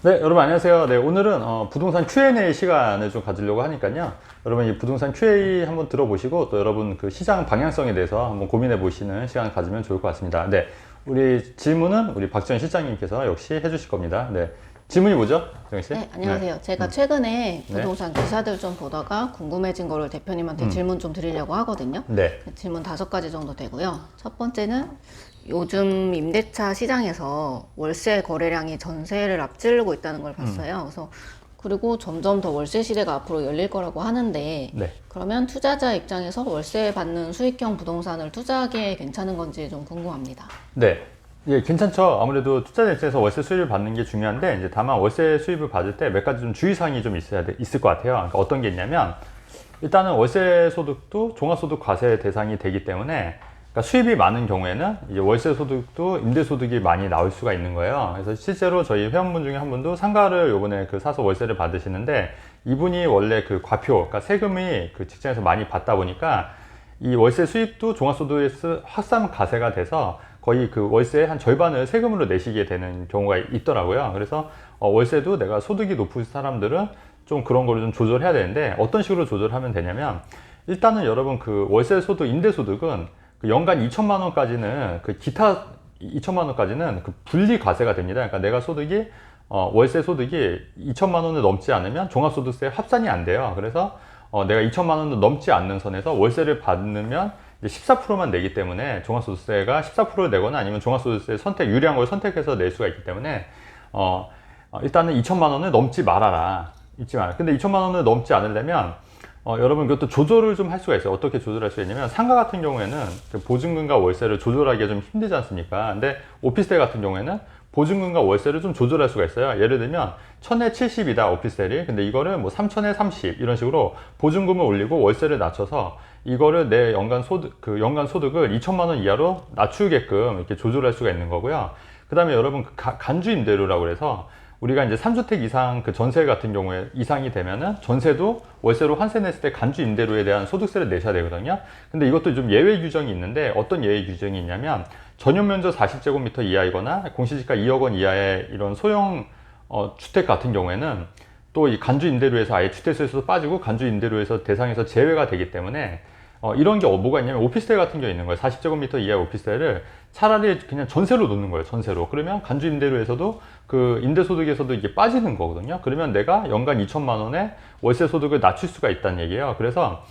네, 여러분 안녕하세요. 네, 오늘은 부동산 Q&A 시간을 좀 가지려고 하니까요. 여러분 이 부동산 Q&A 한번 들어보시고 또 여러분 그 시장 방향성에 대해서 한번 고민해 보시는 시간을 가지면 좋을 것 같습니다. 네, 우리 질문은 우리 박지원 실장님께서 역시 해주실 겁니다. 네, 질문이 뭐죠, 정희 씨? 네, 안녕하세요. 네. 제가 최근에 네. 부동산 기사들 좀 보다가 궁금해진 거를 대표님한테 질문 좀 드리려고 하거든요. 네. 질문 5가지 정도 되고요. 첫 번째는 요즘 임대차 시장에서 월세 거래량이 전세를 앞지르고 있다는 걸 봤어요. 그리고 점점 더 월세 시대가 앞으로 열릴 거라고 하는데 네. 그러면 투자자 입장에서 월세 받는 수익형 부동산을 투자하기에 괜찮은 건지 좀 궁금합니다. 네. 예, 괜찮죠. 아무래도 투자자 입장에서 월세 수입을 받는 게 중요한데, 이제 다만 월세 수입을 받을 때 몇 가지 좀 주의사항이 좀 있을 것 같아요. 그러니까 어떤 게 있냐면, 일단은 월세 소득도 종합소득 과세 대상이 되기 때문에, 그러니까 수입이 많은 경우에는 이제 월세 소득도 임대 소득이 많이 나올 수가 있는 거예요. 그래서 실제로 저희 회원분 중에 한 분도 상가를 요번에 그 사서 월세를 받으시는데, 이분이 원래 그 과표, 그러니까 세금이 그 직장에서 많이 받다 보니까 이 월세 수입도 종합소득에서 확산 과세가 돼서 거의 그 월세의 한 절반을 세금으로 내시게 되는 경우가 있더라고요. 그래서 월세도 내가 소득이 높은 사람들은 좀 그런 거를 좀 조절해야 되는데, 어떤 식으로 조절하면 되냐면, 일단은 여러분 그 월세 소득, 임대 소득은 그 연간 2천만 원까지는 그 기타 2천만 원까지는 그 분리 과세가 됩니다. 그러니까 내가 소득이 월세 소득이 2천만 원을 넘지 않으면 종합소득세 합산이 안 돼요. 그래서 내가 2천만 원을 넘지 않는 선에서 월세를 받으면 14%만 내기 때문에 종합소득세가 14%를 내거나 아니면 종합소득세 유리한 걸 선택해서 낼 수가 있기 때문에 일단은 2천만 원을 넘지 말아라. 근데 2천만 원을 넘지 않으려면 여러분 그것도 조절을 좀 할 수가 있어요. 어떻게 조절할 수 있냐면, 상가 같은 경우에는 그 보증금과 월세를 조절하기가 좀 힘들지 않습니까? 근데 오피스텔 같은 경우에는 보증금과 월세를 좀 조절할 수가 있어요. 예를 들면 1000에 70이다 오피스텔이. 근데 이거를 뭐 3000에 30 이런 식으로 보증금을 올리고 월세를 낮춰서 이거를 내 연간 소득을 2천만 원 이하로 낮추게끔 이렇게 조절할 수가 있는 거고요. 그 다음에 여러분 간주 임대료라고 해서 우리가 이제 3주택 이상 그 전세 같은 경우에 이상이 되면은 전세도 월세로 환세냈을 때 간주 임대료에 대한 소득세를 내셔야 되거든요. 근데 이것도 좀 예외 규정이 있는데, 어떤 예외 규정이 있냐면, 전용 면적 40제곱미터 이하이거나 공시지가 2억 원 이하의 이런 소형 주택 같은 경우에는 또 이 간주 임대료에서 아예 주택수에서 빠지고 간주 임대료에서 대상에서 제외가 되기 때문에 이런 게 뭐가 있냐면, 오피스텔 같은 경우에 있는 거예요. 40제곱미터 이하의 오피스텔을 차라리 그냥 전세로 놓는 거예요. 전세로. 그러면 간주 임대료에서도 그 임대소득에서도 이게 빠지는 거거든요. 그러면 내가 연간 2천만 원의 월세 소득을 낮출 수가 있다는 얘기예요. 그래서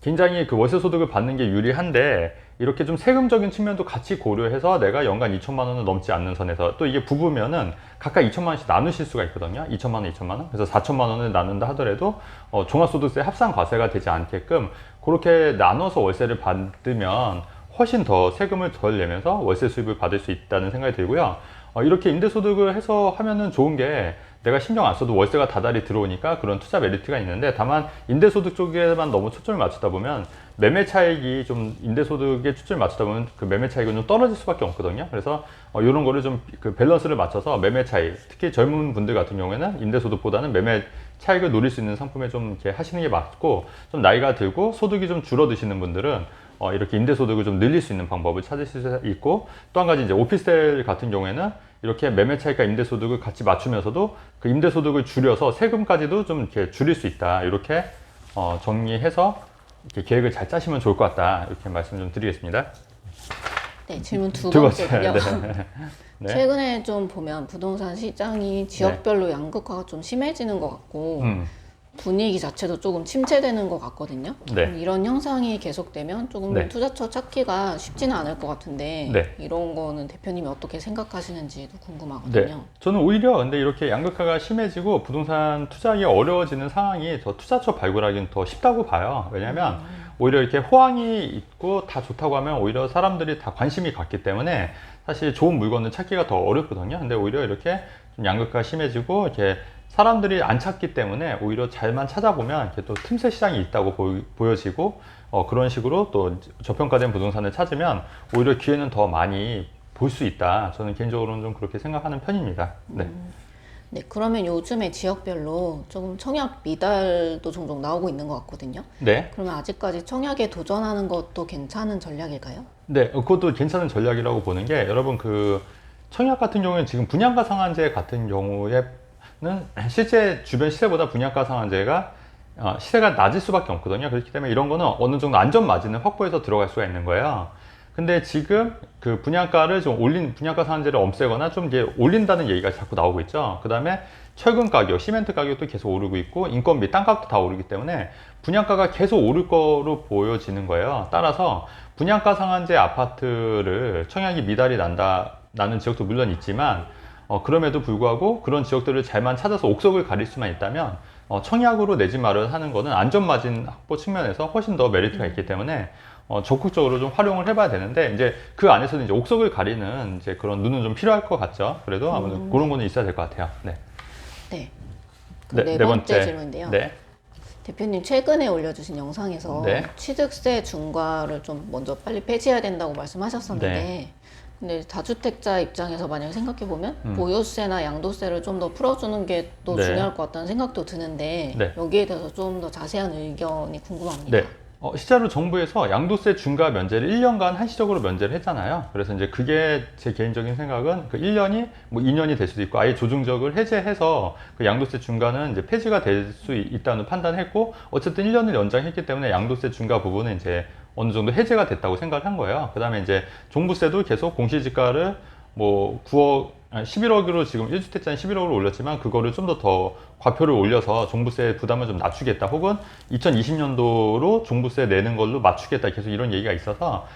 굉장히 그 월세 소득을 받는 게 유리한데, 이렇게 좀 세금적인 측면도 같이 고려해서 내가 연간 2천만 원을 넘지 않는 선에서, 또 이게 부부면은 각각 2천만 원씩 나누실 수가 있거든요. 2천만 원, 2천만 원. 그래서 4천만 원을 나눈다 하더라도 종합소득세 합산 과세가 되지 않게끔 그렇게 나눠서 월세를 받으면 훨씬 더 세금을 덜 내면서 월세 수입을 받을 수 있다는 생각이 들고요. 이렇게 임대소득을 해서 하면은 좋은 게, 내가 신경 안 써도 월세가 다달이 들어오니까 그런 투자 메리트가 있는데, 다만 임대소득 쪽에만 너무 초점을 맞추다 보면 매매 차익이 좀, 임대소득에 초점을 맞추다 보면 그 매매 차익은 좀 떨어질 수밖에 없거든요. 그래서 이런 거를 좀 그 밸런스를 맞춰서 매매 차익, 특히 젊은 분들 같은 경우에는 임대소득보다는 매매 차익을 노릴 수 있는 상품에 좀 이렇게 하시는 게 맞고, 좀 나이가 들고 소득이 좀 줄어드시는 분들은 이렇게 임대소득을 좀 늘릴 수 있는 방법을 찾으실 수 있고, 또 한 가지 이제 오피스텔 같은 경우에는 이렇게 매매 차익과 임대소득을 같이 맞추면서도 그 임대소득을 줄여서 세금까지도 좀 이렇게 줄일 수 있다. 이렇게 정리해서 이렇게 계획을 잘 짜시면 좋을 것 같다. 이렇게 말씀 좀 드리겠습니다. 네, 질문 두 두 번째. 번째는요. 네. 네. 최근에 좀 보면 부동산 시장이 지역별로 양극화가 좀 심해지는 것 같고 분위기 자체도 조금 침체되는 것 같거든요. 네. 이런 현상이 계속되면 조금 네. 투자처 찾기가 쉽지는 않을 것 같은데 네. 이런 거는 대표님이 어떻게 생각하시는지도 궁금하거든요. 네. 저는 오히려 근데 이렇게 양극화가 심해지고 부동산 투자하기 어려워지는 상황이 더 투자처 발굴하기는 더 쉽다고 봐요. 왜냐면 오히려 이렇게 호황이 있고 다 좋다고 하면 오히려 사람들이 다 관심이 갔기 때문에 사실 좋은 물건을 찾기가 더 어렵거든요. 근데 오히려 이렇게 좀 양극화가 심해지고 이렇게 사람들이 안 찾기 때문에 오히려 잘만 찾아보면 이렇게 또 틈새 시장이 있다고 보여지고, 그런 식으로 또 저평가된 부동산을 찾으면 오히려 기회는 더 많이 볼 수 있다. 저는 개인적으로는 좀 그렇게 생각하는 편입니다. 네. 네, 그러면 요즘에 지역별로 조금 청약 미달도 종종 나오고 있는 것 같거든요. 네. 그러면 아직까지 청약에 도전하는 것도 괜찮은 전략일까요? 네. 그것도 괜찮은 전략이라고 보는 게, 여러분 청약 같은 경우에는 지금 분양가 상한제 같은 경우에는 실제 주변 시세보다 분양가 상한제가 시세가 낮을 수밖에 없거든요. 그렇기 때문에 이런 거는 어느 정도 안전 마진을 확보해서 들어갈 수가 있는 거예요. 근데 지금 그 분양가를 좀 분양가 상한제를 없애거나 좀 이게 올린다는 얘기가 자꾸 나오고 있죠. 그 다음에 철근 가격, 시멘트 가격도 계속 오르고 있고 인건비, 땅값도 다 오르기 때문에 분양가가 계속 오를 거로 보여지는 거예요. 따라서 분양가 상한제 아파트를 청약이 미달이 나는 지역도 물론 있지만 그럼에도 불구하고 그런 지역들을 잘만 찾아서 옥석을 가릴 수만 있다면 청약으로 내지 말을 하는 거는 안전마진 확보 측면에서 훨씬 더 메리트가 있기 때문에 적극적으로 좀 활용을 해봐야 되는데 이제 그 안에서는 이제 옥석을 가리는 이제 그런 눈은 좀 필요할 것 같죠. 그래도 아무래도 그런 거는 있어야 될 것 같아요. 네. 네. 네 네 번째 질문인데요. 네. 대표님 최근에 올려주신 영상에서 네. 취득세 중과를 좀 먼저 빨리 폐지해야 된다고 말씀하셨었는데 네. 근데 다주택자 입장에서 만약에 생각해보면 보유세나 양도세를 좀 더 풀어주는 게 또 네. 중요할 것 같다는 생각도 드는데 네. 여기에 대해서 좀 더 자세한 의견이 궁금합니다. 네. 실제로 정부에서 양도세 중과 면제를 1년간 한시적으로 면제를 했잖아요. 그래서 이제 그게 제 개인적인 생각은 그 1년이 뭐 2년이 될 수도 있고 아예 조중적을 해제해서 그 양도세 중과는 이제 폐지가 될 수 있다는 판단했고 어쨌든 1년을 연장했기 때문에 양도세 중과 부분은 이제 어느 정도 해제가 됐다고 생각을 한 거예요. 그 다음에 이제 종부세도 계속 공시지가를 뭐 11억으로 지금 1주택자는 11억으로 올렸지만 그거를 좀 더 과표를 올려서 종부세 부담을 좀 낮추겠다 혹은 2020년도로 종부세 내는 걸로 맞추겠다 계속 이런 얘기가 있어서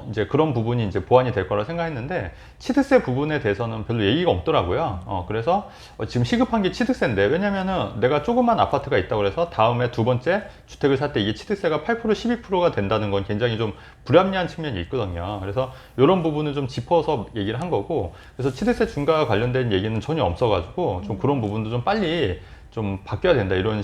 이제 그런 부분이 이제 보완이 될 거라 생각했는데 취득세 부분에 대해서는 별로 얘기가 없더라고요. 그래서 지금 시급한 게 취득세인데 왜냐면은 내가 조그만 아파트가 있다고 해서 다음에 두 번째 주택을 살 때 이게 취득세가 8% 12%가 된다는 건 굉장히 좀 불합리한 측면이 있거든요. 그래서 이런 부분을 좀 짚어서 얘기를 한 거고 그래서 취득세 중과와 관련된 얘기는 전혀 없어가지고 좀 그런 부분도 좀 빨리 좀 바뀌어야 된다 이런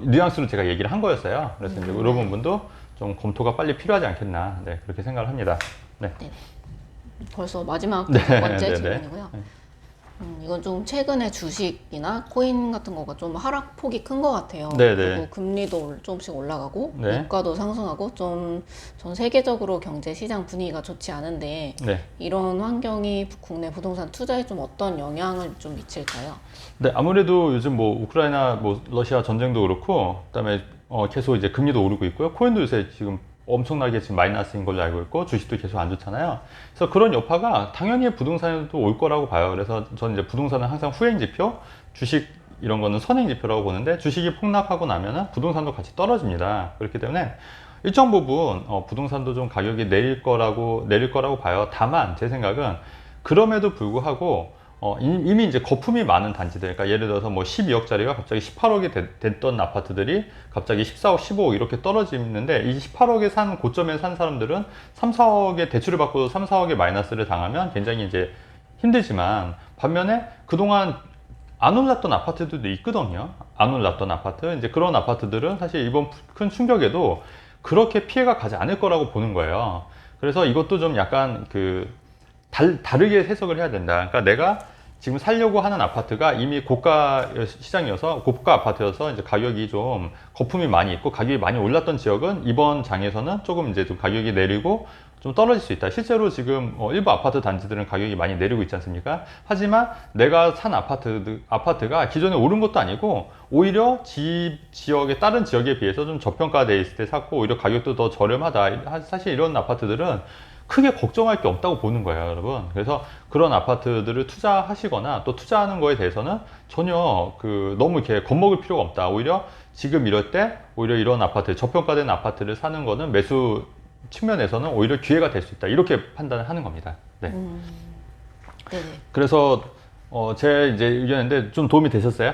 뉘앙스로 제가 얘기를 한 거였어요. 그래서 이제 이런 부분도 좀 검토가 빨리 필요하지 않겠나 네, 그렇게 생각을 합니다. 네. 네. 벌써 마지막 네, 두 번째 네, 네. 질문이고요. 이건 좀 최근에 주식이나 코인 같은 거가 좀 하락폭이 큰 것 같아요. 네, 그리고 네. 금리도 조금씩 올라가고 네. 물가도 상승하고 좀 전 세계적으로 경제 시장 분위기가 좋지 않은데 네. 이런 환경이 국내 부동산 투자에 좀 어떤 영향을 좀 미칠까요? 네, 아무래도 요즘 뭐 우크라이나 뭐 러시아 전쟁도 그렇고 그다음에 계속 이제 금리도 오르고 있고요. 코인도 요새 지금 엄청나게 지금 마이너스인 걸로 알고 있고 주식도 계속 안 좋잖아요. 그래서 그런 여파가 당연히 부동산에도 올 거라고 봐요. 그래서 저는 이제 부동산은 항상 후행 지표, 주식 이런 거는 선행 지표라고 보는데 주식이 폭락하고 나면은 부동산도 같이 떨어집니다. 그렇기 때문에 일정 부분 부동산도 좀 가격이 내릴 거라고 봐요. 다만 제 생각은 그럼에도 불구하고 이미 이제 거품이 많은 단지들, 그러니까 예를 들어서 뭐 12억짜리가 갑자기 18억이 됐던 아파트들이 갑자기 14억, 15억 이렇게 떨어지는데 이 18억에 산 고점에 산 사람들은 3, 4억의 대출을 받고 3, 4억의 마이너스를 당하면 굉장히 이제 힘들지만 반면에 그동안 안 올랐던 아파트들도 있거든요. 안 올랐던 아파트, 이제 그런 아파트들은 사실 이번 큰 충격에도 그렇게 피해가 가지 않을 거라고 보는 거예요. 그래서 이것도 좀 약간 다르게 해석을 해야 된다. 그러니까 내가 지금 살려고 하는 아파트가 이미 고가 시장이어서 고가 아파트여서 이제 가격이 좀 거품이 많이 있고 가격이 많이 올랐던 지역은 이번 장에서는 조금 이제 좀 가격이 내리고 좀 떨어질 수 있다. 실제로 지금 일부 아파트 단지들은 가격이 많이 내리고 있지 않습니까? 하지만 내가 산 아파트가 기존에 오른 것도 아니고 오히려 지역의 다른 지역에 비해서 좀 저평가돼 있을 때 샀고 오히려 가격도 더 저렴하다. 사실 이런 아파트들은 크게 걱정할 게 없다고 보는 거예요, 여러분. 그래서 그런 아파트들을 투자하시거나 또 투자하는 거에 대해서는 전혀 너무 이렇게 겁먹을 필요가 없다. 오히려 지금 이럴 때 오히려 이런 아파트, 저평가된 아파트를 사는 거는 매수 측면에서는 오히려 기회가 될 수 있다. 이렇게 판단을 하는 겁니다. 네. 네네. 그래서 제 이제 의견인데 좀 도움이 되셨어요?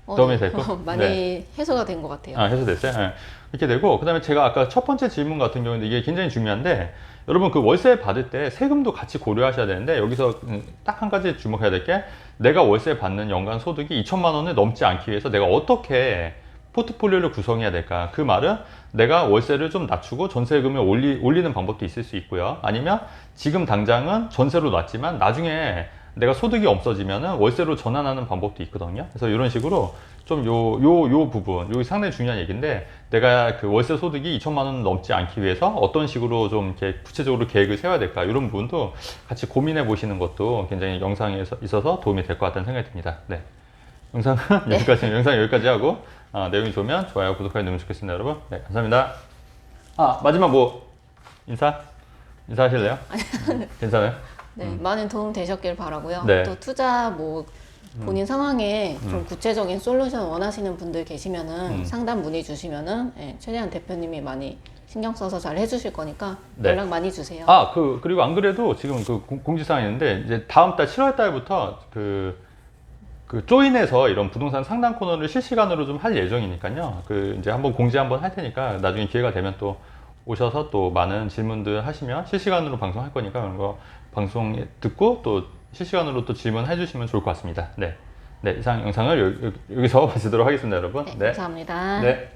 도움이 됐고? 많이 네. 해소가 된 것 같아요. 해소됐어요? 네. 이렇게 되고, 그 다음에 제가 아까 첫 번째 질문 같은 경우는 이게 굉장히 중요한데, 여러분 그 월세 받을 때 세금도 같이 고려하셔야 되는데, 여기서 딱 한 가지 주목해야 될 게, 내가 월세 받는 연간 소득이 2천만 원을 넘지 않기 위해서 내가 어떻게 포트폴리오를 구성해야 될까? 그 말은 내가 월세를 좀 낮추고 전세금을 올리는 방법도 있을 수 있고요. 아니면 지금 당장은 전세로 놨지만 나중에 내가 소득이 없어지면은 월세로 전환하는 방법도 있거든요. 그래서 이런 식으로 좀 요 부분, 여기 상당히 중요한 얘기인데, 내가 그 월세 소득이 2천만 원 넘지 않기 위해서 어떤 식으로 좀 이렇게 구체적으로 계획을 세워야 될까, 이런 부분도 같이 고민해 보시는 것도 굉장히 영상에 있어서 도움이 될 것 같다는 생각이 듭니다. 네. 영상은 영상 여기까지 하고, 내용이 좋으면 좋아요, 구독하기 누르면 좋겠습니다, 여러분. 네, 감사합니다. 마지막 뭐 인사하실래요? 괜찮아요? 네, 많은 도움 되셨길 바라고요. 네. 또 투자 뭐 본인 상황에 좀 구체적인 솔루션 원하시는 분들 계시면은 상담 문의 주시면은 예, 최대한 대표님이 많이 신경 써서 잘 해주실 거니까 네. 연락 많이 주세요. 그리고 안 그래도 지금 그 공지사항이 있는데, 이제 다음 달 7월 달부터 그 조인해서 이런 부동산 상담 코너를 실시간으로 좀 할 예정이니까요. 이제 한번 공지 한번 할 테니까 나중에 기회가 되면 또 오셔서 또 많은 질문들 하시면 실시간으로 방송할 거니까, 그런 거 방송 듣고 또 실시간으로 또 질문해 주시면 좋을 것 같습니다. 네. 네, 이상 영상을 여기서 마치도록 하겠습니다, 여러분. 네, 감사합니다. 네.